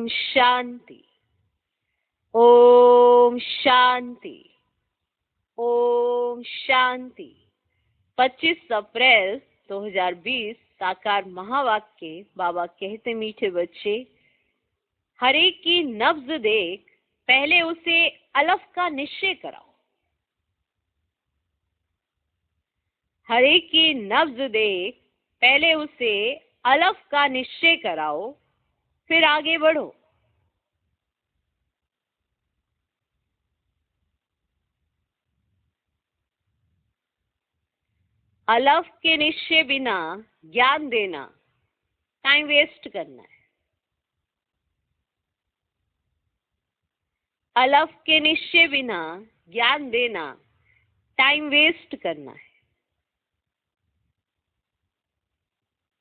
शांति, ओम शांति, ओम शांति। 25 अप्रैल 2020 साकार महावाक्य। बाबा कहते मीठे बच्चे, हर एक की नब्ज देख पहले उसे अलफ का निश्चय कराओ। हर एक की नब्ज देख पहले उसे अलफ का निश्चय कराओ, फिर आगे बढ़ो। अलफ के निश्चय बिना ज्ञान देना टाइम वेस्ट करना है। अलफ के निश्चय बिना ज्ञान देना टाइम वेस्ट करना है।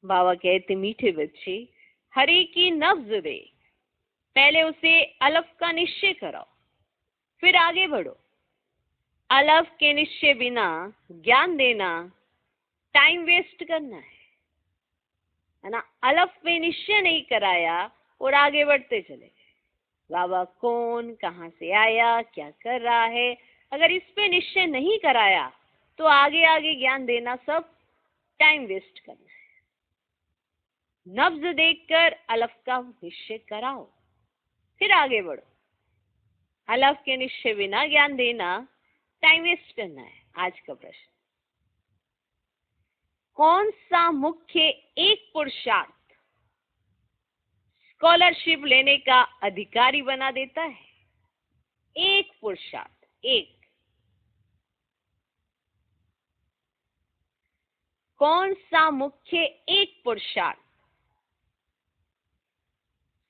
बाबा कहते मीठे बच्चे, हर एक की नब्ज दे पहले उसे अलफ का निश्चय कराओ, फिर आगे बढ़ो। अलफ के निश्चय बिना ज्ञान देना टाइम वेस्ट करना है ना। अलफ में निश्चय नहीं कराया और आगे बढ़ते चले। बाबा कौन, कहाँ से आया, क्या कर रहा है, अगर इस पे निश्चय नहीं कराया तो आगे आगे ज्ञान देना सब टाइम वेस्ट करना है। नब्ज देखकर अलफ का निश्चय कराओ, फिर आगे बढ़ो। अलफ के निश्चय बिना ज्ञान देना टाइम वेस्ट करना है। आज का प्रश्न, कौन सा मुख्य एक पुरुषार्थ स्कॉलरशिप लेने का अधिकारी बना देता है? एक पुरुषार्थ, एक। कौन सा मुख्य एक पुरुषार्थ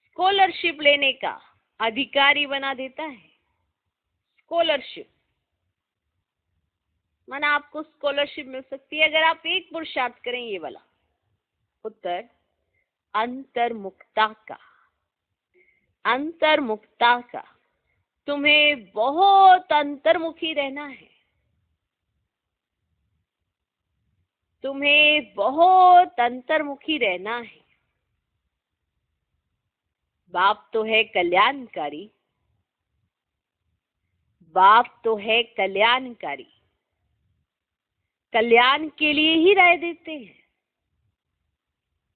स्कॉलरशिप लेने का अधिकारी बना देता है? स्कॉलरशिप माना आपको स्कॉलरशिप मिल सकती है अगर आप एक पुरुषार्थ करें। ये वाला उत्तर अंतर्मुखता का। अंतर्मुखता का। तुम्हें बहुत अंतर्मुखी रहना है। तुम्हें बहुत अंतर्मुखी रहना है। बाप तो है कल्याणकारी। बाप तो है कल्याणकारी। कल्याण के लिए ही राय देते हैं।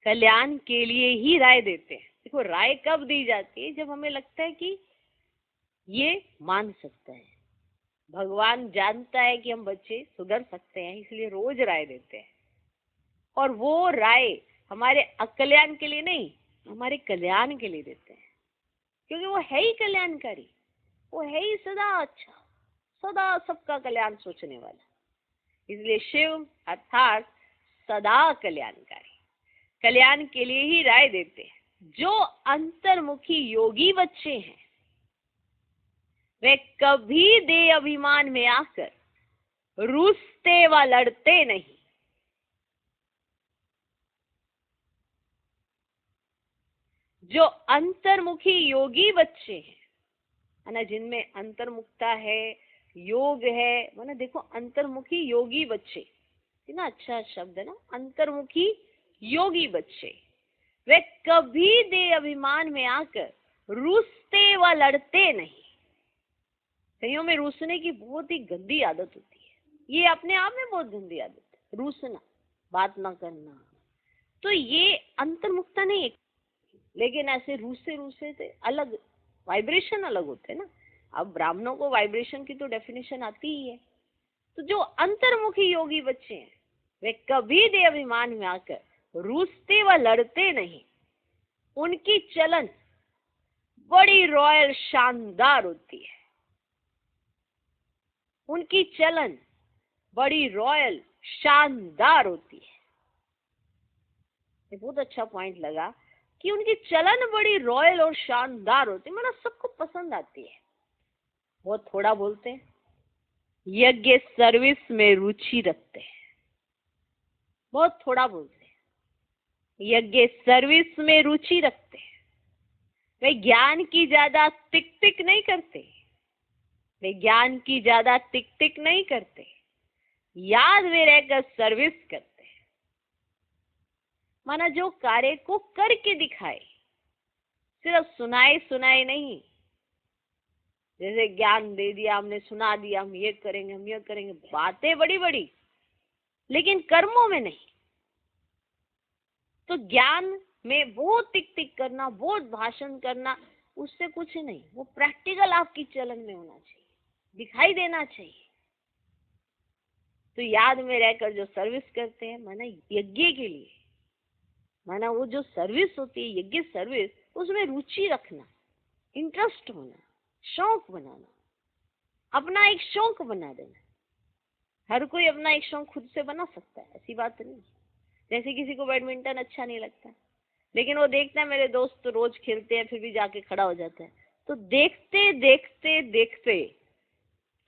कल्याण के लिए ही राय देते हैं। देखो, राय कब दी जाती है? जब हमें लगता है कि ये मान सकता है। भगवान जानता है कि हम बच्चे सुधर सकते हैं, इसलिए रोज राय देते हैं। और वो राय हमारे अकल्याण के लिए नहीं, हमारे कल्याण के लिए देते हैं, क्योंकि वो है ही कल्याणकारी। वो है ही सदा अच्छा, सदा सबका कल्याण सोचने वाला। इसलिए शिव अर्थात सदा कल्याणकारी, कल्याण के लिए ही राय देते हैं। जो अंतर्मुखी योगी बच्चे हैं वे कभी देह अभिमान में आकर रूसते व लड़ते नहीं। जो अंतर्मुखी योगी बच्चे हैं, है ना, जिनमें अंतर्मुखता है, योग है, माना देखो अंतर्मुखी योगी बच्चे, कितना अच्छा शब्द है ना, अंतर्मुखी योगी बच्चे। वे कभी देह अभिमान में आकर रूसते व लड़ते नहीं। कईयों में रूसने की बहुत ही गंदी आदत होती है। ये अपने आप में बहुत गंदी आदत है, रूसना, बात ना करना। तो ये अंतर्मुखता नहीं है। लेकिन ऐसे रूसे रूसे से अलग वाइब्रेशन अलग होते हैं ना। अब ब्राह्मणों को वाइब्रेशन की तो डेफिनेशन आती ही है। तो जो अंतर्मुखी योगी बच्चे हैं वे कभी देह अभिमान में आकर रूसते व लड़ते नहीं। उनकी चलन बड़ी रॉयल शानदार होती है। उनकी चलन बड़ी रॉयल शानदार होती है। ये बहुत अच्छा पॉइंट लगा कि उनकी चलन बड़ी रॉयल और शानदार होती है, मतलब सबको पसंद आती है। बहुत थोड़ा बोलते हैं, यज्ञ सर्विस में रुचि रखते हैं। बहुत थोड़ा बोलते हैं, यज्ञ सर्विस में रुचि रखते हैं। वे ज्ञान की ज्यादा टिक टिक नहीं करते। वे ज्ञान की ज्यादा टिक टिक नहीं करते। याद में रहकर सर्विस करते हैं। माना जो कार्य को करके दिखाए, सिर्फ सुनाए सुनाए नहीं, जैसे ज्ञान दे दिया हमने, सुना दिया हम ये करेंगे हम ये करेंगे, बातें बड़ी बड़ी लेकिन कर्मों में नहीं। तो ज्ञान में बहुत टिक टिक करना, बहुत भाषण करना, उससे कुछ नहीं। वो प्रैक्टिकल आपकी चलन में होना चाहिए, दिखाई देना चाहिए। तो याद में रहकर जो सर्विस करते हैं, माना यज्ञ के लिए, माना वो जो सर्विस होती है यज्ञ सर्विस, उसमें रुचि रखना, इंटरेस्ट होना, शौक बनाना, अपना एक शौक बना देना। हर कोई अपना एक शौक खुद से बना सकता है, ऐसी बात नहीं। जैसे किसी को बैडमिंटन अच्छा नहीं लगता, लेकिन वो देखता है मेरे दोस्त तो रोज खेलते हैं, फिर भी जाके खड़ा हो जाता है। तो देखते देखते देखते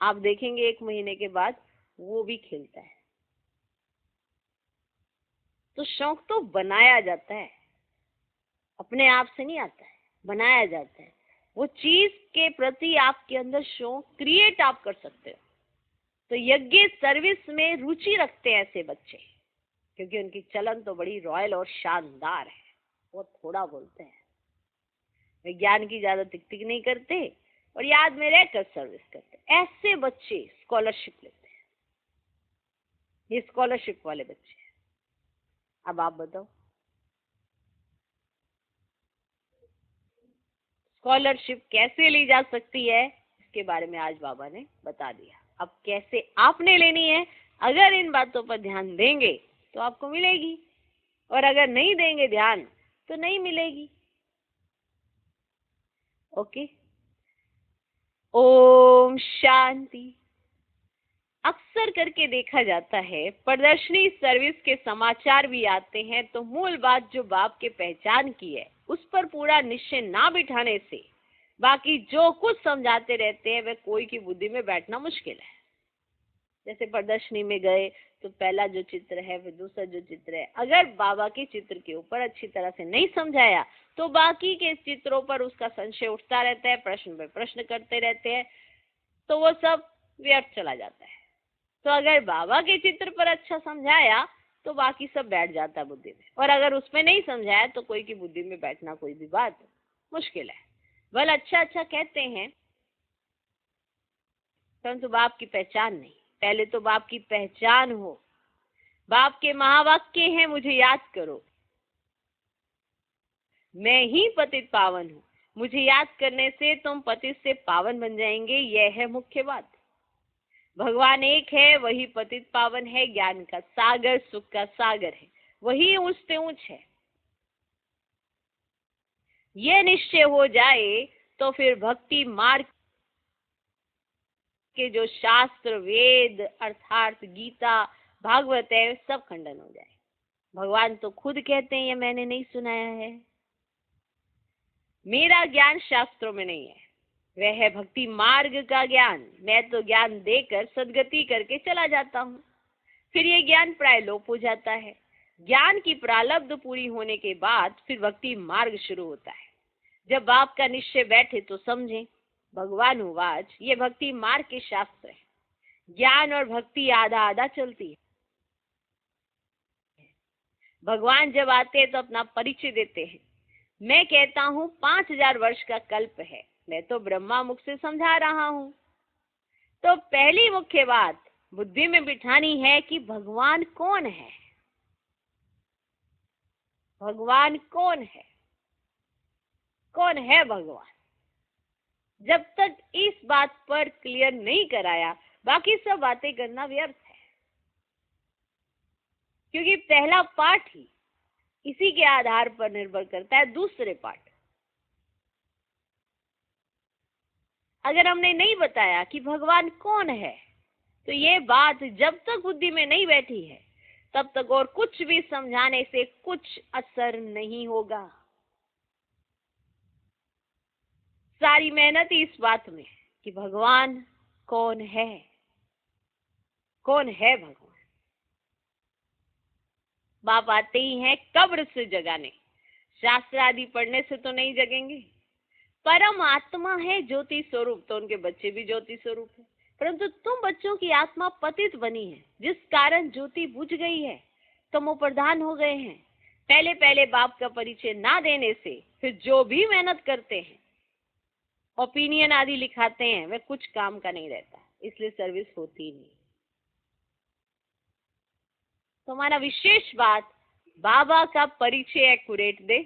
आप देखेंगे 1 महीने के बाद वो भी खेलता है। तो शौक तो बनाया जाता है, अपने आप से नहीं आता है, बनाया जाता है। वो चीज के प्रति आपके अंदर शौक क्रिएट आप कर सकते हो। तो यज्ञ सर्विस में रुचि रखते हैं ऐसे बच्चे, क्योंकि उनकी चलन तो बड़ी रॉयल और शानदार है। वो थोड़ा बोलते हैं, विज्ञान की ज्यादा टिक टिक नहीं करते और याद में रहकर सर्विस करते। ऐसे बच्चे स्कॉलरशिप लेते हैं, ये स्कॉलरशिप वाले बच्चे हैं। अब आप बताओ, स्कॉलरशिप कैसे ली जा सकती है, इसके बारे में आज बाबा ने बता दिया। अब कैसे आपने लेनी है, अगर इन बातों पर ध्यान देंगे तो आपको मिलेगी, और अगर नहीं देंगे ध्यान तो नहीं मिलेगी। ओके, ओम शांति। अक्सर करके देखा जाता है, प्रदर्शनी सर्विस के समाचार भी आते हैं, तो मूल बात जो बाप के पहचान की है उस पर पूरा निश्चय ना बिठाने से बाकी जो कुछ समझाते रहते हैं वह कोई की बुद्धि में बैठना मुश्किल है। जैसे प्रदर्शनी में गए तो पहला जो चित्र है, फिर दूसरा जो चित्र है, अगर बाबा के चित्र के ऊपर अच्छी तरह से नहीं समझाया तो बाकी के चित्रों पर उसका संशय उठता रहता है, प्रश्न पे प्रश्न करते रहते हैं, तो वो सब व्यर्थ चला जाता है। तो अगर बाबा के चित्र पर अच्छा समझाया तो बाकी सब बैठ जाता है बुद्धि में, और अगर उसमें नहीं समझाया तो कोई की बुद्धि में बैठना कोई भी बात मुश्किल है। भले अच्छा अच्छा कहते हैं, परंतु बाप की पहचान नहीं। पहले तो बाप की पहचान हो। बाप के महावाक्य हैं, मुझे याद करो, मैं ही पतित पावन हूँ, मुझे याद करने से तुम पतित से पावन बन जाएंगे। यह है मुख्य बात। भगवान एक है, वही पतित पावन है, ज्ञान का सागर, सुख का सागर है, वही ऊंच से ऊंच है। यह निश्चय हो जाए तो फिर भक्ति मार्ग के जो शास्त्र, वेद, अर्थात गीता, भागवत है, सब खंडन हो जाए। भगवान तो खुद कहते हैं, ये मैंने नहीं सुनाया है, मेरा ज्ञान शास्त्रों में नहीं है, वह है भक्ति मार्ग का ज्ञान। मैं तो ज्ञान देकर सदगति करके चला जाता हूँ, फिर ये ज्ञान प्राय लोप हो जाता है। ज्ञान की प्रारब्ध पूरी होने के बाद फिर भक्ति मार्ग शुरू होता है। जब आपका निश्चय बैठे तो समझें, भगवान उवाच, ये भक्ति मार्ग के शास्त्र है। ज्ञान और भक्ति आधा आधा चलती है। भगवान जब आते हैं तो अपना परिचय देते हैं। मैं कहता हूँ 5000 वर्ष का कल्प है, मैं तो ब्रह्मा मुख से समझा रहा हूँ। तो पहली मुख्य बात बुद्धि में बिठानी है कि भगवान कौन है। भगवान कौन है, कौन है भगवान। जब तक इस बात पर क्लियर नहीं कराया, बाकी सब बातें करना व्यर्थ है, क्योंकि पहला पाठ ही इसी के आधार पर निर्भर करता है। दूसरे पाठ अगर हमने नहीं बताया कि भगवान कौन है, तो ये बात जब तक बुद्धि में नहीं बैठी है तब तक और कुछ भी समझाने से कुछ असर नहीं होगा। सारी मेहनत इस बात में कि भगवान कौन है, कौन है भगवान। बाप आते ही हैं कब्र से जगाने, शास्त्र आदि पढ़ने से तो नहीं जगेंगे। परम आत्मा है ज्योति स्वरूप, तो उनके बच्चे भी ज्योति स्वरूप है। परंतु तुम बच्चों की आत्मा पतित बनी है, जिस कारण ज्योति बुझ गई है, तमो प्रधान हो गए हैं। पहले पहले बाप का परिचय ना देने से फिर जो भी मेहनत करते हैं, ओपिनियन आदि लिखाते हैं, वह कुछ काम का नहीं रहता, इसलिए सर्विस होती नहीं। तो हमारा विशेष बात, बाबा का परिचय एक्यूरेट दे,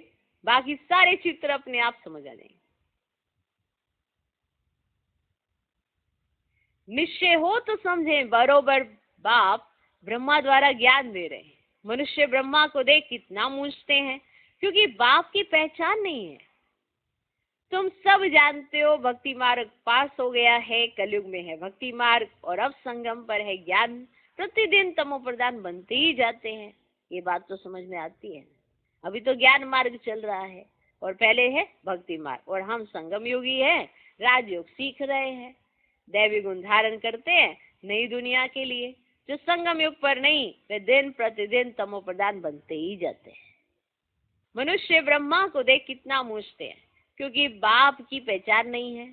बाकी सारे चित्र अपने आप समझ आ जाएंगे। निश्चय हो तो समझे, बरोबर बाप ब्रह्मा द्वारा ज्ञान दे रहे हैं। मनुष्य ब्रह्मा को देख कितना मूंझते हैं, क्योंकि बाप की पहचान नहीं है। तुम सब जानते हो भक्ति मार्ग पास हो गया है, कलयुग में है भक्ति मार्ग, और अब संगम पर है ज्ञान। प्रतिदिन तमो प्रधान बनते ही जाते हैं। ये बात तो समझ में आती है। अभी तो ज्ञान मार्ग चल रहा है और पहले है भक्ति मार्ग, और हम संगम योगी है, राजयोग सीख रहे हैं, दैवी गुण धारण करते हैं नई दुनिया के लिए। जो संगम युग पर नहीं, वे दिन प्रतिदिन तमो प्रधान बनते ही जाते हैं। मनुष्य ब्रह्मा को देख कितना मूझते हैं, क्योंकि बाप की पहचान नहीं है।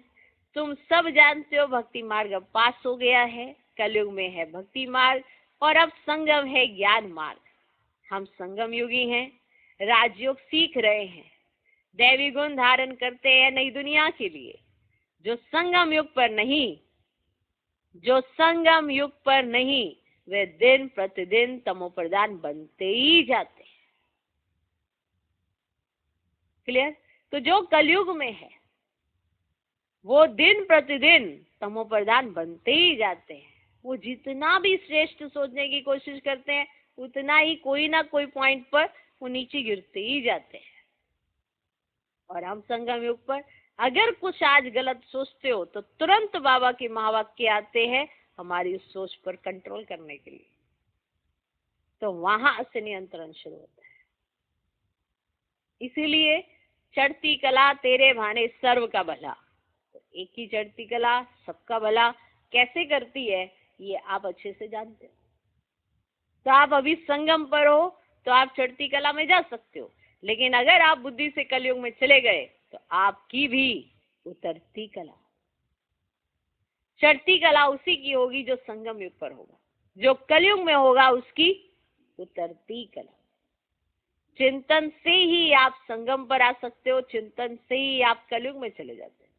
तुम सब जानते हो भक्ति मार्ग अब पास हो गया है, कलयुग में है भक्ति मार्ग, और अब संगम है ज्ञान मार्ग। हम संगम युगी हैं, राजयोग सीख रहे हैं, दैवी गुण धारण करते हैं नई दुनिया के लिए। जो संगम युग पर नहीं, जो संगम युग पर नहीं, वे दिन प्रतिदिन तमो प्रधान बनते ही जाते हैं। क्लियर? तो जो कलयुग में है वो दिन प्रतिदिन तमो प्रधान बनते ही जाते हैं। वो जितना भी श्रेष्ठ सोचने की कोशिश करते हैं, उतना ही कोई ना कोई पॉइंट पर वो नीचे गिरते ही जाते हैं। और हम संगम युग पर अगर कुछ आज गलत सोचते हो तो तुरंत बाबा के महावाक्य आते हैं हमारी उस सोच पर कंट्रोल करने के लिए। तो वहां से नियंत्रण शुरू होता है। इसीलिए चढ़ती कला तेरे भाने सर्व का भला। तो एक ही चढ़ती कला सबका भला कैसे करती है, ये आप अच्छे से जानते हो। तो आप अभी संगम पर हो तो आप चढ़ती कला में जा सकते हो, लेकिन अगर आप बुद्धि से कलयुग में चले गए तो आपकी भी उतरती कला। चढ़ती कला उसी की होगी जो संगम युग पर होगा, जो कलयुग में होगा उसकी उतरती कला। चिंतन से ही आप संगम पर आ सकते हो, चिंतन से ही आप कलयुग में चले जाते हैं।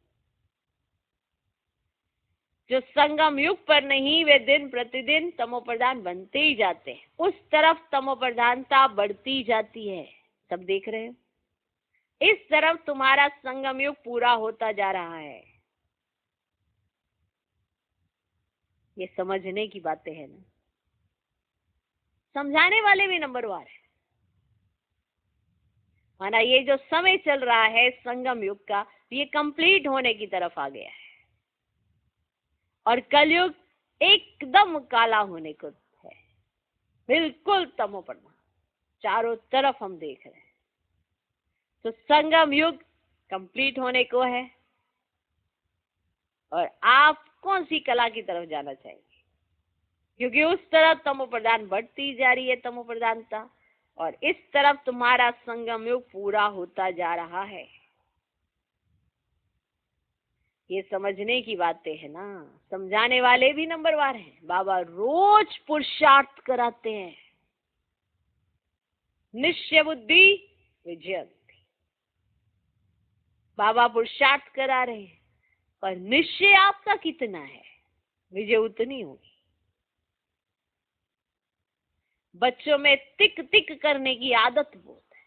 जो संगम युग पर नहीं, वे दिन प्रतिदिन तमो प्रधान बनते ही जाते हैं। उस तरफ तमो प्रधानता बढ़ती जाती है, सब देख रहे हो। इस तरफ तुम्हारा संगम युग पूरा होता जा रहा है। ये समझने की बातें हैं ना, समझाने वाले भी नंबरवार है। माना ये जो समय चल रहा है संगम युग का, ये कंप्लीट होने की तरफ आ गया है और कलयुग एकदम काला होने को है, बिल्कुल तमो प्रधान चारों तरफ हम देख रहे हैं। तो संगम युग कंप्लीट होने को है और आप कौन सी कला की तरफ जाना चाहेंगे? क्योंकि उस तरफ तमो प्रधान बढ़ती जा रही है तमो प्रधानता, और इस तरफ तुम्हारा संगम युग पूरा होता जा रहा है। ये समझने की बातें है ना, समझाने वाले भी नंबरवार हैं। बाबा रोज पुरुषार्थ कराते हैं, निश्चय बुद्धि विजयंती। बाबा पुरुषार्थ करा रहे हैं, पर निश्चय आपका कितना है, विजय उतनी होगी। बच्चों में तिक तिक करने की आदत बहुत है।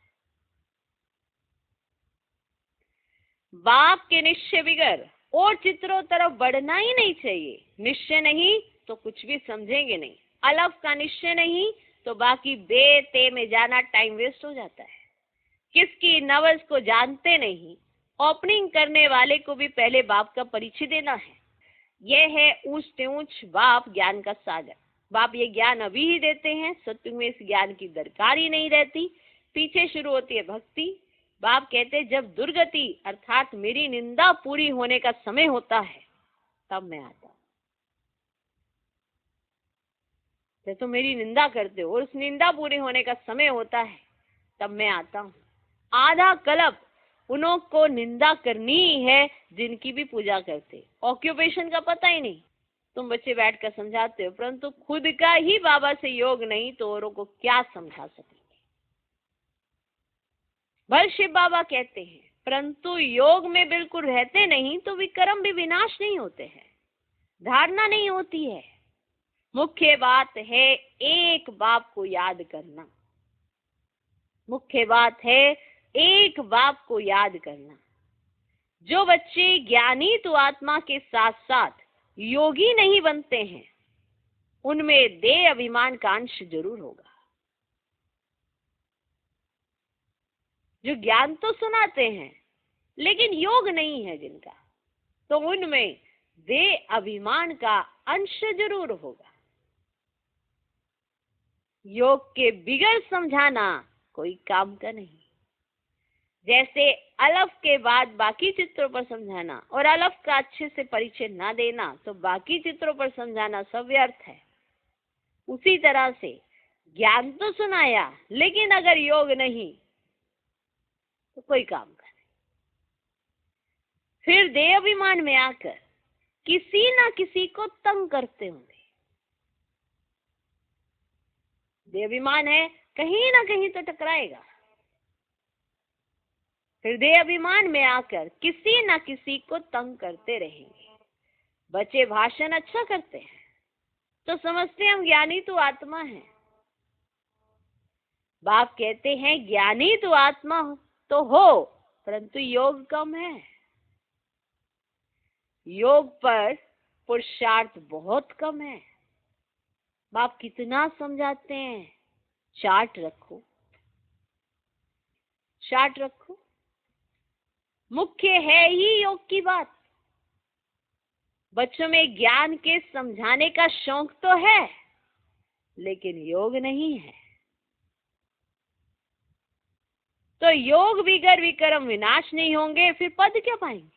बाप के निश्चय बिगर और चित्रों तरफ बढ़ना ही नहीं चाहिए। निश्चय नहीं तो कुछ भी समझेंगे नहीं, अलग का निश्चय नहीं तो बाकी बेते में जाना टाइम वेस्ट हो जाता है। किसकी नवज को जानते नहीं, ओपनिंग करने वाले को भी पहले बाप का परिचय देना है। यह है ऊंच ऊंच बाप ज्ञान का सागर। बाप ये ज्ञान अभी ही देते हैं, सत्युग में इस ज्ञान की दरकार ही नहीं रहती। पीछे शुरू होती है भक्ति। बाप कहते जब दुर्गति अर्थात मेरी निंदा पूरी होने का समय होता है तब मैं आता हूँ। तो मेरी निंदा करते हो और उस निंदा पूरी होने का समय होता है तब मैं आता हूँ। आधा कल्प उन्हों को निंदा करनी ही है जिनकी भी पूजा करते, ऑक्यूपेशन का पता ही नहीं। तुम बच्चे बैठ कर समझाते हो, परंतु खुद का ही बाबा से योग नहीं तो औरों को क्या समझा सकेंगे। भल शिव बाबा कहते हैं, परंतु योग में बिल्कुल रहते नहीं तो विक्रम भी विनाश नहीं होते हैं, धारणा नहीं होती है। मुख्य बात है एक बाप को याद करना। मुख्य बात है एक बाप को याद करना। जो बच्चे ज्ञानी तो आत्मा के साथ साथ योगी नहीं बनते हैं, उनमें देह अभिमान का अंश जरूर होगा। जो ज्ञान तो सुनाते हैं लेकिन योग नहीं है जिनका, तो उनमें देह अभिमान का अंश जरूर होगा। योग के बिगड़ समझाना कोई काम का नहीं। जैसे अलफ के बाद बाकी चित्रों पर समझाना और अलफ का अच्छे से परिचय ना देना तो बाकी चित्रों पर समझाना सब व्यर्थ है। उसी तरह से ज्ञान तो सुनाया लेकिन अगर योग नहीं तो कोई काम का नहीं। फिर देह अभिमान में आकर किसी ना किसी को तंग करते होंगे। देह अभिमान है, कहीं ना कहीं तो टकराएगा। हृदय अभिमान में आकर किसी न किसी को तंग करते रहेंगे। बच्चे भाषण अच्छा करते हैं तो समझते हैं हम ज्ञानी तो आत्मा है। बाप कहते हैं ज्ञानी तो आत्मा तो हो, परंतु योग कम है। योग पर पुरुषार्थ बहुत कम है। बाप कितना समझाते हैं, चार्ट रखो, चार्ट रखो। मुख्य है ही योग की बात। बच्चों में ज्ञान के समझाने का शौक तो है लेकिन योग नहीं है। तो योग बिगर विक्रम विनाश नहीं होंगे, फिर पद क्या पाएंगे?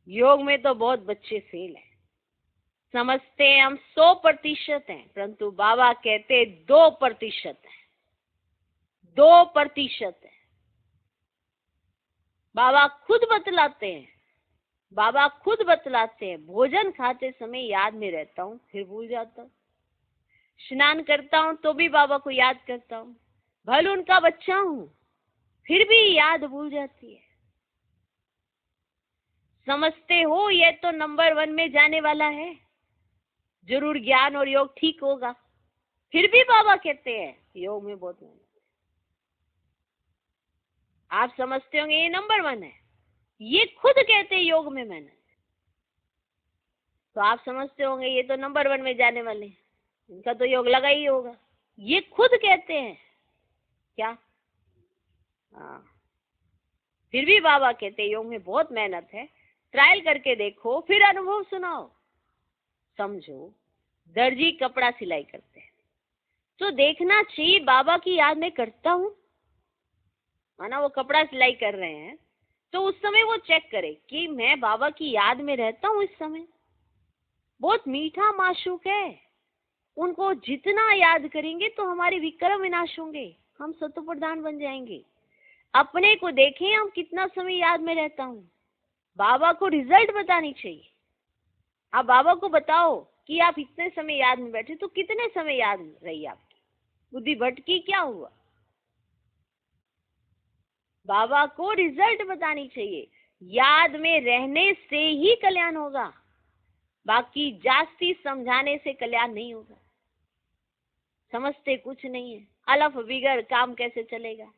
योग में तो बहुत बच्चे फेल हैं। समझते हैं हम 100% हैं, परंतु बाबा कहते 2% है, 2% है। बाबा खुद बतलाते हैं, बाबा खुद बतलाते हैं, भोजन खाते समय याद में रहता हूँ फिर भूल जाता हूँ। स्नान करता हूँ तो भी बाबा को याद करता हूँ। भल उनका बच्चा हूँ फिर भी याद भूल जाती है। समझते हो ये तो नंबर 1 में जाने वाला है, जरूर ज्ञान और योग ठीक होगा, फिर भी बाबा कहते हैं योग में बहुत मेहनत है। आप समझते होंगे ये नंबर 1 है, ये खुद कहते हैं योग में मेहनत, तो आप समझते होंगे ये तो नंबर 1 में जाने वाले हैं, इनका तो योग लगा ही होगा। ये खुद कहते हैं क्या? हाँ, फिर भी बाबा कहते हैं योग में बहुत मेहनत है, ट्रायल करके देखो, फिर अनुभव सुनाओ। समझो दर्जी कपड़ा सिलाई करते हैं तो देखना चाहिए बाबा की याद में करता हूँ, माना वो कपड़ा सिलाई कर रहे हैं तो उस समय वो चेक करे कि मैं बाबा की याद में रहता हूँ। इस समय बहुत मीठा माशूक है, उनको जितना याद करेंगे तो हमारे विक्रम विनाश होंगे, हम सत्व प्रधान बन जाएंगे। अपने को देखें हम कितना समय याद में रहता हूँ। बाबा को रिजल्ट बतानी चाहिए। आप बाबा को बताओ कि आप इतने समय याद में बैठे तो कितने समय याद रही आपकी, बुद्धि भटकी क्या हुआ? बाबा को रिजल्ट बतानी चाहिए। याद में रहने से ही कल्याण होगा, बाकी जास्ती समझाने से कल्याण नहीं होगा। समझते कुछ नहीं है। अलफ बिगर काम कैसे चलेगा?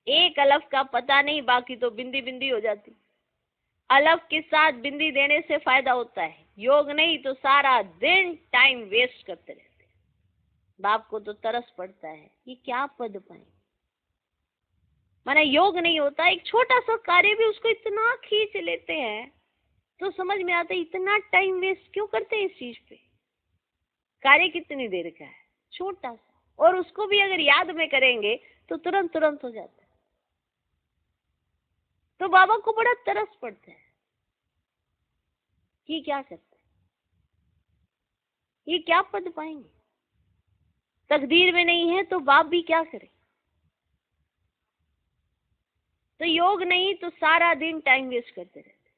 एक अलफ का पता नहीं, बाकी तो बिंदी बिंदी हो जाती। अलफ के साथ बिंदी देने से फायदा होता है, योग नहीं तो सारा दिन टाइम वेस्ट करते रहते। बाप को तो तरस पड़ता है ये क्या पद पाए, माना योग नहीं होता, एक छोटा सा कार्य भी उसको इतना खींच लेते हैं तो समझ में आता है इतना टाइम वेस्ट क्यों करते हैं इस चीज पे। कार्य कितनी देर का है, छोटा सा, और उसको भी अगर याद में करेंगे तो तुरंत तुरंत हो जाता है। तो बाबा को बड़ा तरस पड़ता है कि क्या करते, ये क्या पद पाएंगे? तकदीर में नहीं है तो बाप भी क्या करे। तो योग नहीं तो सारा दिन टाइम वेस्ट करते रहते।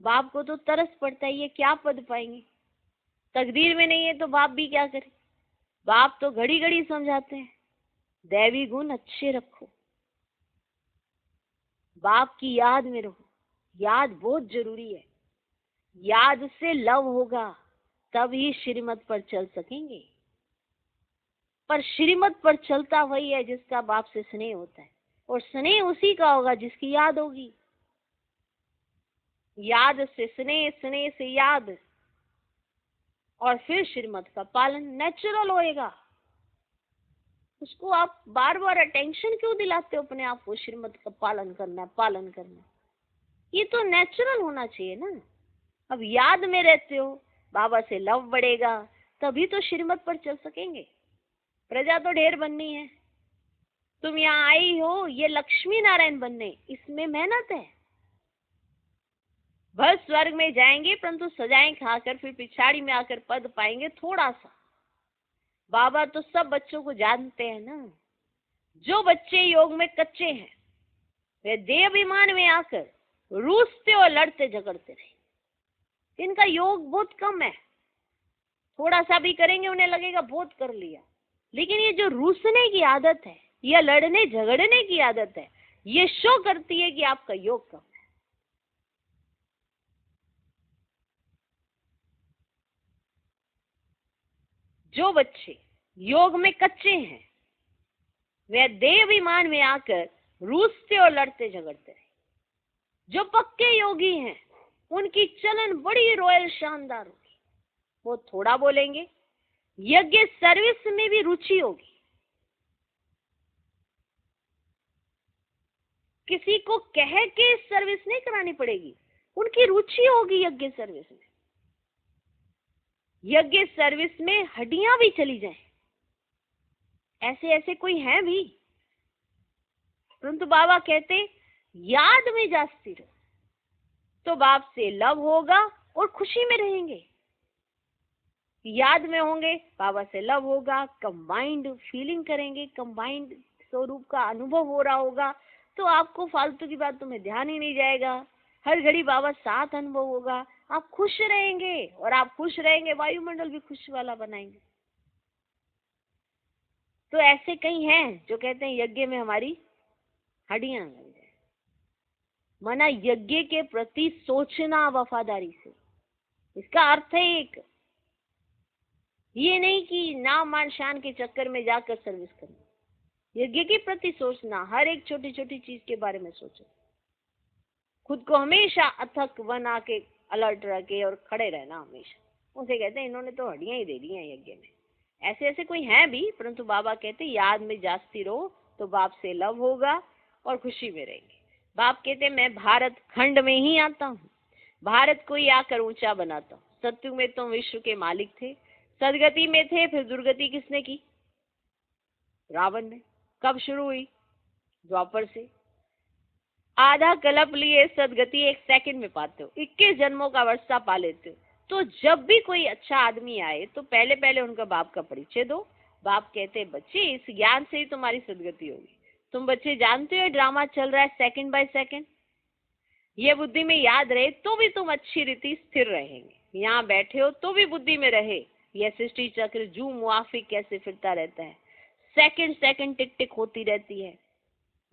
बाप को तो तरस पड़ता है ये क्या पद पाएंगे। तकदीर में नहीं है तो बाप भी क्या करे। बाप तो घड़ी घड़ी समझाते हैं दैवी गुण अच्छे रखो, बाप की याद में रहो। याद बहुत जरूरी है। याद से लव होगा तभी श्रीमत पर चल सकेंगे। पर श्रीमत पर चलता वही है जिसका बाप से स्नेह होता है, और स्नेह उसी का होगा जिसकी याद होगी। याद से स्नेह, स्नेह से याद, और फिर श्रीमत का पालन नेचुरल होएगा। उसको आप बार बार अटेंशन क्यों दिलाते हो अपने आप को? श्रीमत का पालन करना है, पालन करना है, ये तो नेचुरल होना चाहिए ना। अब याद में रहते हो, बाबा से लव बढ़ेगा तभी तो श्रीमत पर चल सकेंगे। प्रजा तो ढेर बननी है। तुम यहाँ आई हो ये लक्ष्मी नारायण बनने, इसमें मेहनत है। भर स्वर्ग में जाएंगे परंतु सजाएं खाकर फिर पिछाड़ी में आकर पद पाएंगे थोड़ा सा। बाबा तो सब बच्चों को जानते हैं ना। जो बच्चे योग में कच्चे हैं वे देहाभिमान में आकर रूसते और लड़ते झगड़ते रहे। इनका योग बहुत कम है। थोड़ा सा भी करेंगे उन्हें लगेगा बहुत कर लिया। लेकिन ये जो रूसने की आदत है या लड़ने झगड़ने की आदत है, ये शो करती है कि आपका योग कम है। जो बच्चे योग में कच्चे हैं वे देहाभिमान में आकर रूसते और लड़ते झगड़ते रहे। जो पक्के योगी हैं उनकी चलन बड़ी रॉयल शानदार होगी। वो थोड़ा बोलेंगे, यज्ञ सर्विस में भी रुचि होगी। किसी को कह के सर्विस नहीं करानी पड़ेगी, उनकी रुचि होगी यज्ञ सर्विस में। यज्ञ सर्विस में हड्डियां भी चली जाएं, ऐसे ऐसे कोई हैं भी। परंतु बाबा कहते याद में जास्ती रहो तो बाप से लव होगा और खुशी में रहेंगे। याद में होंगे, बाबा से लव होगा, कंबाइंड फीलिंग करेंगे, कंबाइंड स्वरूप का अनुभव हो रहा होगा, तो आपको फालतू की बातों में ध्यान ही नहीं जाएगा। हर घड़ी बाबा साथ अनुभव होगा, आप खुश रहेंगे, और आप खुश रहेंगे वायुमंडल भी खुश वाला बनाएंगे। तो ऐसे कई हैं जो कहते हैं यज्ञ में हमारी हड्डियां लग जाए। मना यज्ञ के प्रति सोचना वफादारी से। इसका अर्थ है एक, ये नहीं कि नाम मान शान के चक्कर में जाकर सर्विस करना। यज्ञ के प्रति सोचना, हर एक छोटी छोटी चीज के बारे में सोचो। खुद को हमेशा अथक बना के अलर्ट रखे और खड़े रहना हमेशा। उसे कहते हैं इन्होंने तो हड्डियां ही दे दी हैं यज्ञ में। ऐसे ऐसे कोई हैं भी, परंतु बाबा कहते हैं याद में जास्ती रहो तो बाप से लव होगा और खुशी में रहेंगे। बाप कहते हैं मैं भारत खंड में ही आता हूँ, भारत को ही आकर ऊंचा बनाता हूँ। सत्युग में तुम विश्व के मालिक थे, सदगति में थे, फिर दुर्गति किसने की? रावण ने। कब शुरू हुई? द्वापर से। आधा कल्प लिए सदगति 1 सेकंड में पाते हो, 21 जन्मों का वर्षा पा लेते हो। तो जब भी कोई अच्छा आदमी आए तो पहले पहले उनका बाप का परिचय दो। बाप कहते हैं बच्चे इस ज्ञान से ही तुम्हारी सदगति होगी। तुम बच्चे जानते हो ड्रामा चल रहा है सेकंड बाय सेकंड। ये बुद्धि में याद रहे तो भी तुम अच्छी रीति स्थिर रहेंगे। यहाँ बैठे हो तो भी बुद्धि में रहे यह सृष्टि चक्र जू मुआफिक कैसे फिरता रहता है। सेकंड सेकंड टिक टिक होती रहती है।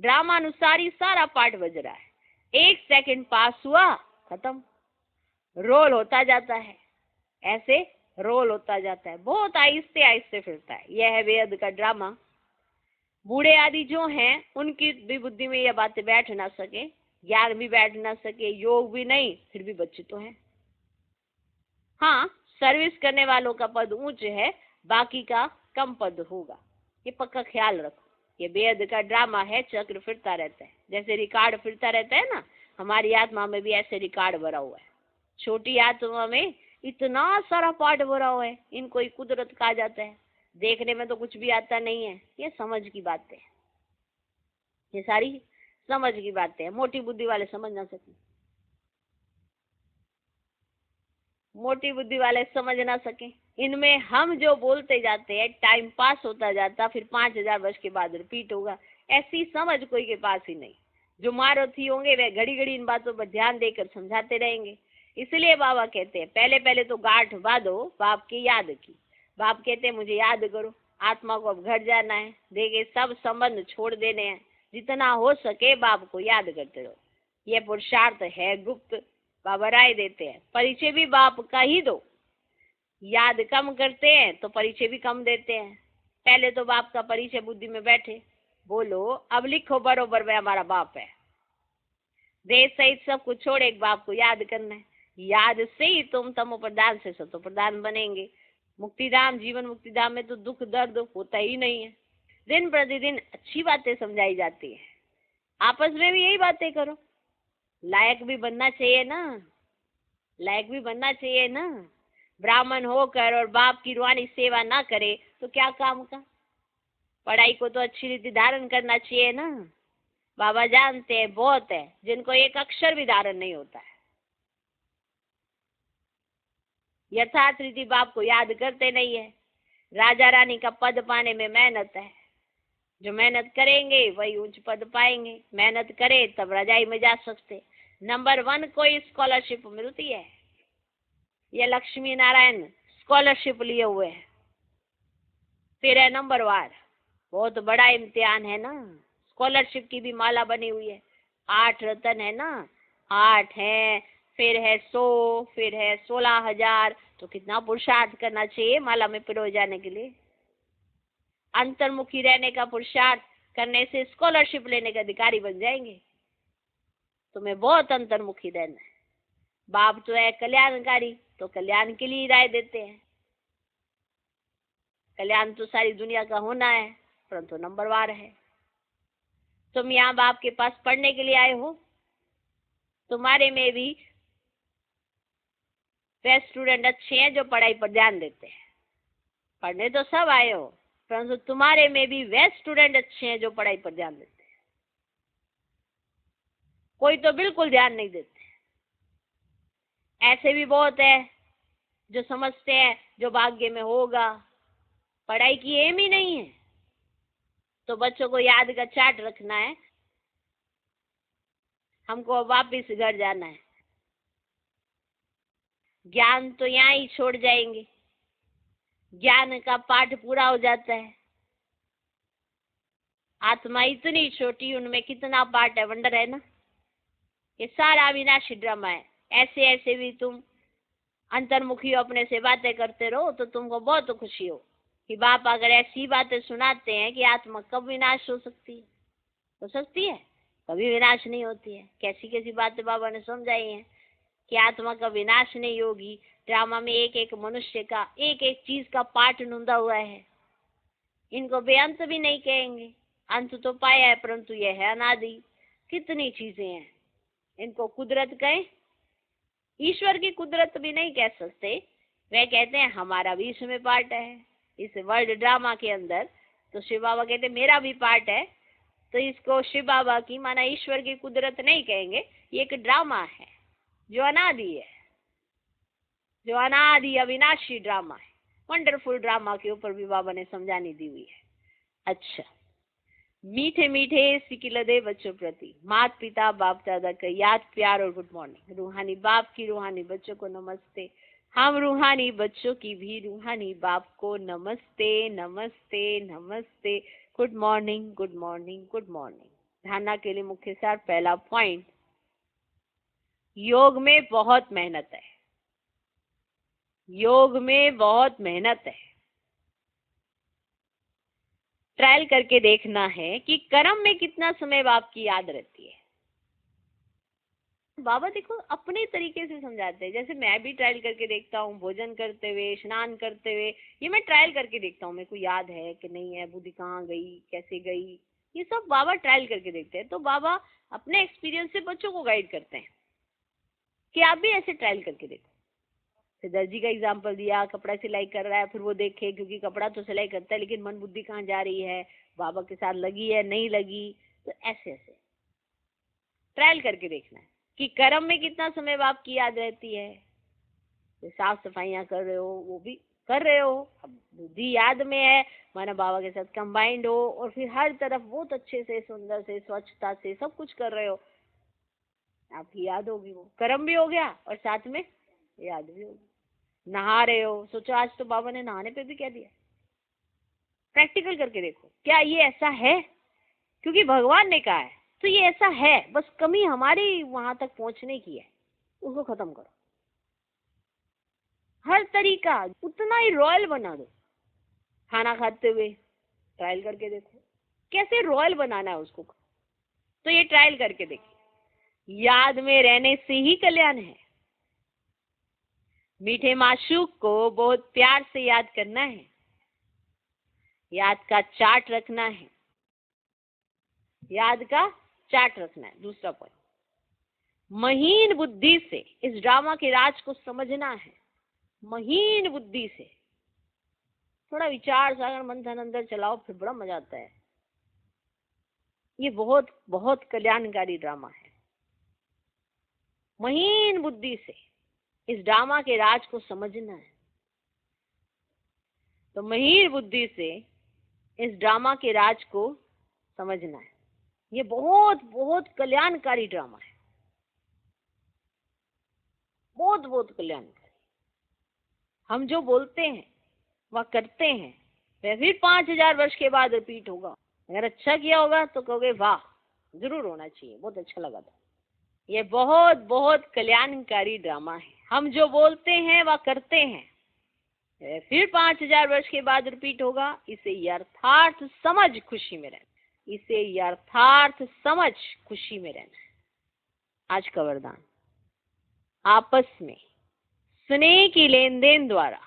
ड्रामा अनुसार ही सारा पार्ट बज रहा है। 1 सेकंड पास हुआ, खत्म। रोल होता जाता है, ऐसे रोल होता जाता है, बहुत आहिस्ते आहिस्ते फिरता है। यह है वेद का ड्रामा। बूढ़े आदि जो हैं उनकी भी बुद्धि में यह बातें बैठ ना सके, ज्ञान भी बैठ ना सके, योग भी नहीं, फिर भी बच्चे तो हैं। हाँ, सर्विस करने वालों का पद ऊंच है, बाकी का कम पद होगा, ये पक्का ख्याल रखो। ये वेद का ड्रामा है, चक्र फिरता रहता है। जैसे रिकॉर्ड फिरता रहता है ना, हमारी आत्मा में भी ऐसे रिकॉर्ड भरा हुआ है। छोटी आत्मा में इतना सारा पार्ट भरा हुआ है, इनको ही कुदरत कहा जाता है। देखने में तो कुछ भी आता नहीं है, ये समझ की बातें हैं। ये सारी समझ की बातें हैं, मोटी बुद्धि वाले समझ ना सके। मोटी बुद्धि वाले समझ ना सके। इनमें हम जो बोलते जाते हैं टाइम पास होता जाता, फिर 5000 वर्ष के बाद रिपीट होगा। ऐसी समझ कोई के पास ही नहीं। जो मारुति होंगे वे घड़ी घड़ी इन बातों पर ध्यान देकर समझाते रहेंगे। इसलिए बाबा कहते हैं पहले पहले तो गांठ बांधो बाप की याद की। बाप कहते हैं मुझे याद करो, आत्मा को अब घर जाना है, देखे सब संबंध छोड़ देने हैं, जितना हो सके बाप को याद करते रहो। ये पुरुषार्थ है गुप्त, बाबा राय देते हैं। परिचय भी बाप का ही दो। याद कम करते हैं तो परिचय भी कम देते हैं। पहले तो बाप का परिचय बुद्धि में बैठे, बोलो अब लिखो बरोबर में हमारा बाप है। देश सहित सब कुछ छोड़ एक बाप को याद करना है। याद से ही तुम तमो प्रधान से सतो प्रधान बनेंगे। मुक्तिधाम, जीवन मुक्तिधाम में तो दुख दर्द होता ही नहीं है। दिन प्रतिदिन अच्छी बातें समझाई जाती है। आपस में भी यही बातें करो। लायक भी बनना चाहिए ना, लायक भी बनना चाहिए ना। ब्राह्मण होकर और बाप की रूहानी सेवा ना करे तो क्या काम का। पढ़ाई को तो अच्छी रीति धारण करना चाहिए ना। बाबा जानते हैं बहुत है जिनको एक अक्षर भी धारण नहीं होता है। यथार्थ रीति बाप को याद करते नहीं है। राजा रानी का पद पाने में मेहनत है। जो मेहनत करेंगे वही उच्च पद पाएंगे। मेहनत करे तब रजाई में जा सकते। नंबर 1 कोई स्कॉलरशिप मिलती है। ये लक्ष्मी नारायण स्कॉलरशिप लिए हुए हैं। फिर है नंबर 1, बहुत बड़ा इम्तिहान है ना। स्कॉलरशिप की भी माला बनी हुई है। 8 रतन है ना, 8 है, फिर है 100, फिर है 16,000। तो कितना पुरुषार्थ करना चाहिए माला में पिरो जाने के लिए। अंतर्मुखी रहने का पुरुषार्थ करने से स्कॉलरशिप लेने के अधिकारी बन जाएंगे। तुम्हें बहुत अंतर्मुखी रहना है। बाप तो है कल्याणकारी, तो कल्याण के लिए राय देते हैं। कल्याण तो सारी दुनिया का होना है, परंतु नंबरवार है। तुम यहाँ बाप के पास पढ़ने के लिए आए हो। तुम्हारे में भी वे स्टूडेंट अच्छे हैं जो पढ़ाई पर ध्यान देते हैं। पढ़ने तो सब आए हो, परंतु तुम्हारे में भी वे स्टूडेंट अच्छे हैं जो पढ़ाई पर ध्यान देते हैं। कोई तो बिल्कुल ध्यान नहीं देते। ऐसे भी बहुत है जो समझते हैं जो भाग्य में होगा, पढ़ाई की एम ही नहीं है। तो बच्चों को याद का चार्ट रखना है। हमको अब वापिस घर जाना है। ज्ञान तो यहाँ ही छोड़ जाएंगे। ज्ञान का पाठ पूरा हो जाता है। आत्मा इतनी छोटी, उनमें कितना पाठ है, वंडर है ना। ये सारा अविनाशी ड्रामा है। ऐसे ऐसे भी तुम अंतर्मुखी अपने से बातें करते रहो तो तुमको बहुत खुशी हो कि बाप अगर ऐसी बातें सुनाते हैं कि आत्मा कब विनाश हो सकती है। हो सकती है, कभी विनाश नहीं होती है। कैसी कैसी बातें बाबा ने समझाई हैं कि आत्मा का विनाश नहीं होगी। ड्रामा में एक एक मनुष्य का एक एक चीज का पाठ नूंदा हुआ है। इनको बेअंत भी नहीं कहेंगे। अंत तो पाया है, परंतु यह है अनादि। कितनी चीजें हैं, इनको कुदरत कहें। ईश्वर की कुदरत भी नहीं कह सकते। वे कहते हैं हमारा भी इसमें पार्ट है, इस वर्ल्ड ड्रामा के अंदर। तो शिव बाबा कहते मेरा भी पार्ट है। तो इसको शिव बाबा की माना ईश्वर की कुदरत नहीं कहेंगे। ये एक ड्रामा है जो अनादि है, जो अनादि अविनाशी ड्रामा है। वंडरफुल ड्रामा के ऊपर भी बाबा ने समझानी दी हुई है। अच्छा, मीठे मीठे सिकिलदे बच्चों प्रति माता पिता बाप दादा का याद प्यार और गुड मॉर्निंग। रूहानी बाप की रूहानी बच्चों को नमस्ते। हम रूहानी बच्चों की भी रूहानी बाप को नमस्ते नमस्ते नमस्ते। Good morning good morning good morning. धारणा के लिए मुख्य सार। पहला पॉइंट, योग में बहुत मेहनत है। योग में बहुत मेहनत है। ट्रायल करके देखना है कि कर्म में कितना समय बाप की याद रहती है। बाबा देखो अपने तरीके से समझाते हैं। जैसे मैं भी ट्रायल करके देखता हूँ, भोजन करते हुए, स्नान करते हुए, ये मैं ट्रायल करके देखता हूँ। मेरे को याद है कि नहीं है, बुद्धि कहाँ गई, कैसे गई, ये सब बाबा ट्रायल करके देखते हैं। तो बाबा अपने एक्सपीरियंस से बच्चों को गाइड करते हैं कि आप भी ऐसे ट्रायल करके देखो। फिर दर्जी का एग्जाम्पल दिया, कपड़ा सिलाई कर रहा है, फिर वो देखे, क्योंकि कपड़ा तो सिलाई करता है लेकिन मन बुद्धि कहाँ जा रही है, बाबा के साथ लगी है नहीं लगी। तो ऐसे ऐसे ट्रायल करके देखना है कि कर्म में कितना समय बाप की याद रहती है। तो साफ सफाइयाँ कर रहे हो, वो भी कर रहे हो, अब बुद्धि याद में है, माना बाबा के साथ कंबाइंड हो, और फिर हर तरफ बहुत अच्छे से, सुंदर से, स्वच्छता से सब कुछ कर रहे हो, आपकी याद होगी। वो कर्म भी हो गया और साथ में याद भी होगी। नहा रहे हो, सोचो आज तो बाबा ने नहाने पे भी क्या दिया। प्रैक्टिकल करके देखो, क्या ये ऐसा है। क्योंकि भगवान ने कहा है। तो ये ऐसा है, बस कमी हमारी वहां तक पहुंचने की है, उसको खत्म करो। हर तरीका उतना ही रॉयल बना दो। खाना खाते हुए ट्रायल करके देखो कैसे रॉयल बनाना है उसको, तो ये ट्रायल करके देखिए। याद में रहने से ही कल्याण है। मीठे माशूक को बहुत प्यार से याद करना है, याद का चार्ट रखना है, याद का चार्ट रखना है। दूसरा पॉइंट, महीन बुद्धि से इस ड्रामा के राज को समझना है। महीन बुद्धि से थोड़ा विचार सागर मंथन अंदर चलाओ, फिर बड़ा मजा आता है। ये बहुत बहुत कल्याणकारी ड्रामा है। महीन बुद्धि से इस ड्रामा के राज को समझना है। तो महीन बुद्धि से इस ड्रामा के राज को समझना है। ये बहुत बहुत कल्याणकारी ड्रामा है, बहुत बहुत कल्याणकारी। हम जो बोलते हैं वह करते हैं, वह फिर 5000 वर्ष के बाद रिपीट होगा। अगर अच्छा किया होगा तो कहोगे वाह, जरूर होना चाहिए, बहुत अच्छा लगा था। ये बहुत बहुत कल्याणकारी ड्रामा है। हम जो बोलते हैं वह करते हैं, वह फिर 5000 वर्ष के बाद रिपीट होगा। इसे यथार्थ समझ खुशी में रहना, इसे यथार्थ समझ खुशी में रहना है। आज का वरदान, आपस में स्नेह की लेन देन द्वारा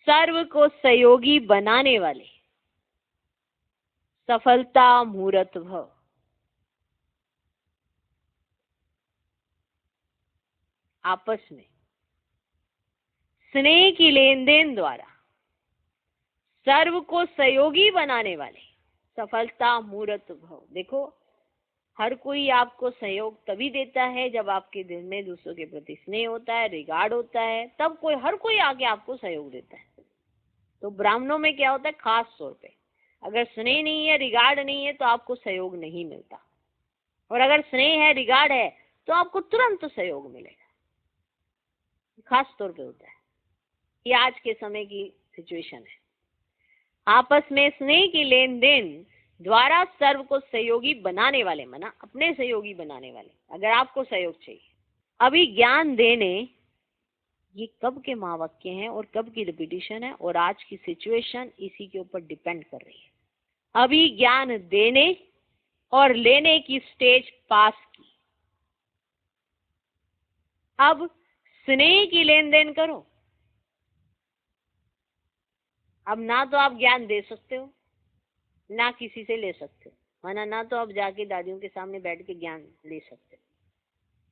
सर्व को सहयोगी बनाने वाले सफलता मूर्त भव। आपस में स्नेह की लेन देन द्वारा सर्व को सहयोगी बनाने वाले सफलता मूर्त भव। देखो, हर कोई आपको सहयोग तभी देता है जब आपके दिल में दूसरों के प्रति स्नेह होता है, रिगार्ड होता है, तब हर कोई आके आपको सहयोग देता है। तो ब्राह्मणों में क्या होता है, खास तौर पे अगर स्नेह नहीं है, रिगार्ड नहीं है, तो आपको सहयोग नहीं मिलता। और अगर स्नेह है, रिगार्ड है, तो आपको तुरंत सहयोग मिलेगा। खास तौर पे होता है। ये आज के समय की सिचुएशन है। आपस में स्नेह की लेन देन द्वारा सर्व को सहयोगी बनाने वाले, माना अपने सहयोगी बनाने वाले। अगर आपको सहयोग चाहिए, अभी ज्ञान देने, ये कब के महावाक्य हैं और कब की रिपीटिशन है, और आज की सिचुएशन इसी के ऊपर डिपेंड कर रही है। अभी ज्ञान देने और लेने की स्टेज पास की। अब स्नेह की लेन देन करो। अब ना तो आप ज्ञान दे सकते हो, ना किसी से ले सकते हो, माना ना तो आप जाके दादियों के सामने बैठ के ज्ञान ले सकते हो,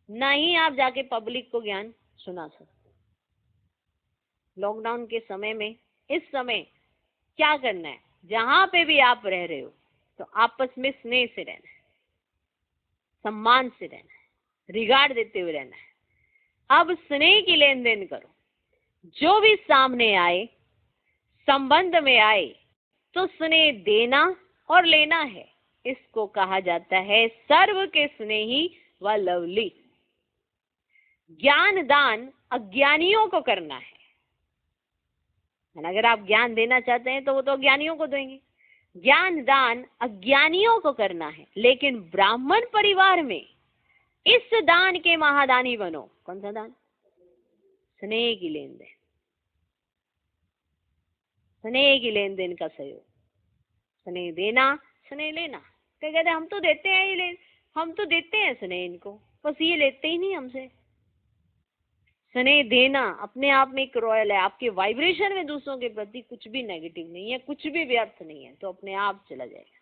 ना ही आप जाके पब्लिक को ज्ञान सुना सकते हो। लॉकडाउन के समय में, इस समय क्या करना है, जहां पे भी आप रह रहे हो, तो आपस में स्नेह से रहना है, सम्मान से रहना है, रिगार्ड देते हुए रहना है। अब स्नेह की लेन देन करो। जो भी सामने आए, संबंध में आए, तो स्नेह देना और लेना है। इसको कहा जाता है सर्व के स्नेही व लवली। ज्ञान दान अज्ञानियों को करना है। अगर आप ज्ञान देना चाहते हैं तो वो तो अज्ञानियों को देंगे। ज्ञान दान अज्ञानियों को करना है, लेकिन ब्राह्मण परिवार में इस दान के महादानी बनो। कौन सा दान? स्नेह की लेन देन, स्नेह की लेन देन का सहयोग, स्नेह देना, स्नेह लेना। क्या कहते हैं, हम तो देते हैं, ये हम तो देते हैं स्नेह इनको, बस ये लेते ही नहीं हमसे। स्नेह देना अपने आप में एक रॉयल है। आपके वाइब्रेशन में दूसरों के प्रति कुछ भी नेगेटिव नहीं है, कुछ भी व्यर्थ नहीं है, तो अपने आप चला जाएगा।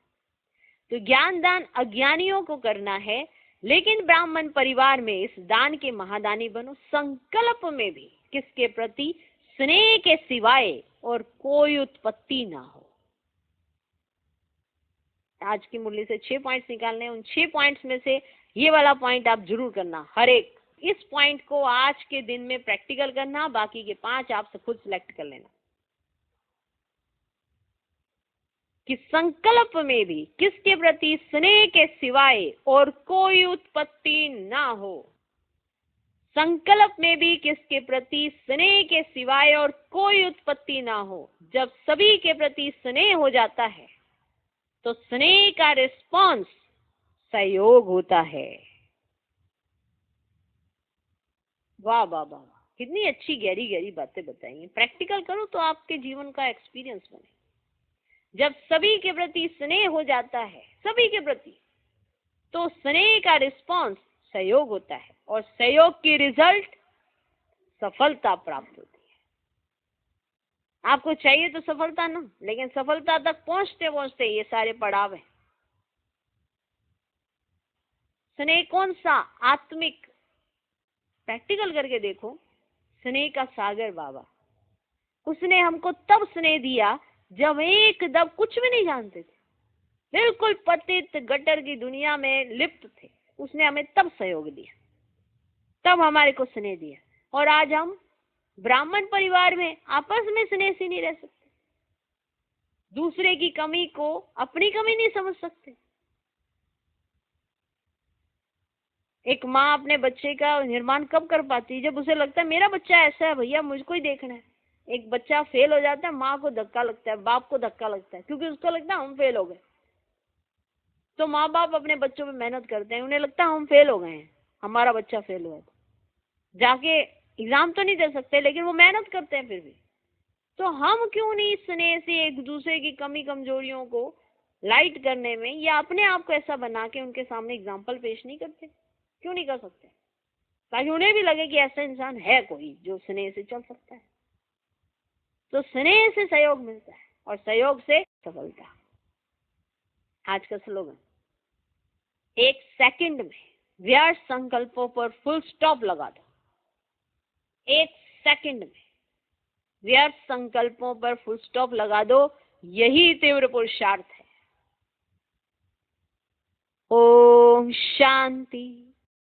तो ज्ञान दान अज्ञानियों को करना है, लेकिन ब्राह्मण परिवार में इस दान के महादानी बनो। संकल्प में भी किसके प्रति? स्नेह के सिवाय और कोई उत्पत्ति ना हो। आज की मुरली से 6 पॉइंट्स निकालने हैं। उन 6 पॉइंट्स में से ये वाला पॉइंट आप जरूर करना। हर एक इस पॉइंट को आज के दिन में प्रैक्टिकल करना, बाकी के 5 आपसे खुद सिलेक्ट कर लेना। कि संकल्प में भी किसके प्रति? स्नेह के सिवाय और कोई उत्पत्ति ना हो। संकल्प में भी किसके प्रति? स्नेह के सिवाय और कोई उत्पत्ति ना हो। जब सभी के प्रति स्नेह हो जाता है, तो स्नेह का रिस्पॉन्स सहयोग होता है। वाह वाह वाह वाह, कितनी अच्छी गहरी गहरी बातें बताई हैं। प्रैक्टिकल करो तो आपके जीवन का एक्सपीरियंस बने। जब सभी के प्रति स्नेह हो जाता है, सभी के प्रति, तो स्नेह का रिस्पॉन्स सहयोग होता है और सहयोग की रिजल्ट सफलता प्राप्त होती है। आपको चाहिए तो सफलता ना, लेकिन सफलता तक पहुंचते पहुंचते ये सारे पड़ाव हैं। स्नेह कौन सा? आत्मिक। प्रैक्टिकल करके देखो। स्नेह का सागर बाबा, उसने हमको तब स्नेह दिया जब एकदम कुछ भी नहीं जानते थे, बिल्कुल पतित गटर की दुनिया में लिप्त थे। उसने हमें तब सहयोग दिया, तब हमारे को स्नेह दिया। और आज हम ब्राह्मण परिवार में आपस में स्नेह से नहीं रह सकते, दूसरे की कमी को अपनी कमी नहीं समझ सकते। एक माँ अपने बच्चे का निर्माण कब कर पाती है? जब उसे लगता है मेरा बच्चा ऐसा है भैया, मुझको ही देखना है। एक बच्चा फेल हो जाता है, माँ को धक्का लगता है, बाप को धक्का लगता है, क्योंकि उसको लगता है हम फेल हो गए। तो माँ बाप अपने बच्चों पे मेहनत करते हैं, उन्हें लगता है हम फेल हो गए हैं, हमारा बच्चा फेल हुआ है। जाके एग्जाम तो नहीं दे सकते, लेकिन वो मेहनत करते हैं फिर भी। तो हम क्यों नहीं स्नेह से एक दूसरे की कमी कमजोरियों को लाइट करने में या अपने आप को ऐसा बना के उनके सामने एग्जाम्पल पेश नहीं करते? क्यों नहीं कर सकते? ताकि उन्हें भी लगे कि ऐसा इंसान है कोई जो स्नेह से चल सकता है। तो स्नेह से सहयोग मिलता है और सहयोग से सफलता। आज का स्लोगन, एक सेकंड में व्यर्थ संकल्पों पर फुल स्टॉप लगा दो। एक सेकंड में व्यर्थ संकल्पों पर फुल स्टॉप लगा दो, यही तीव्र पुरुषार्थ है। ओम शांति।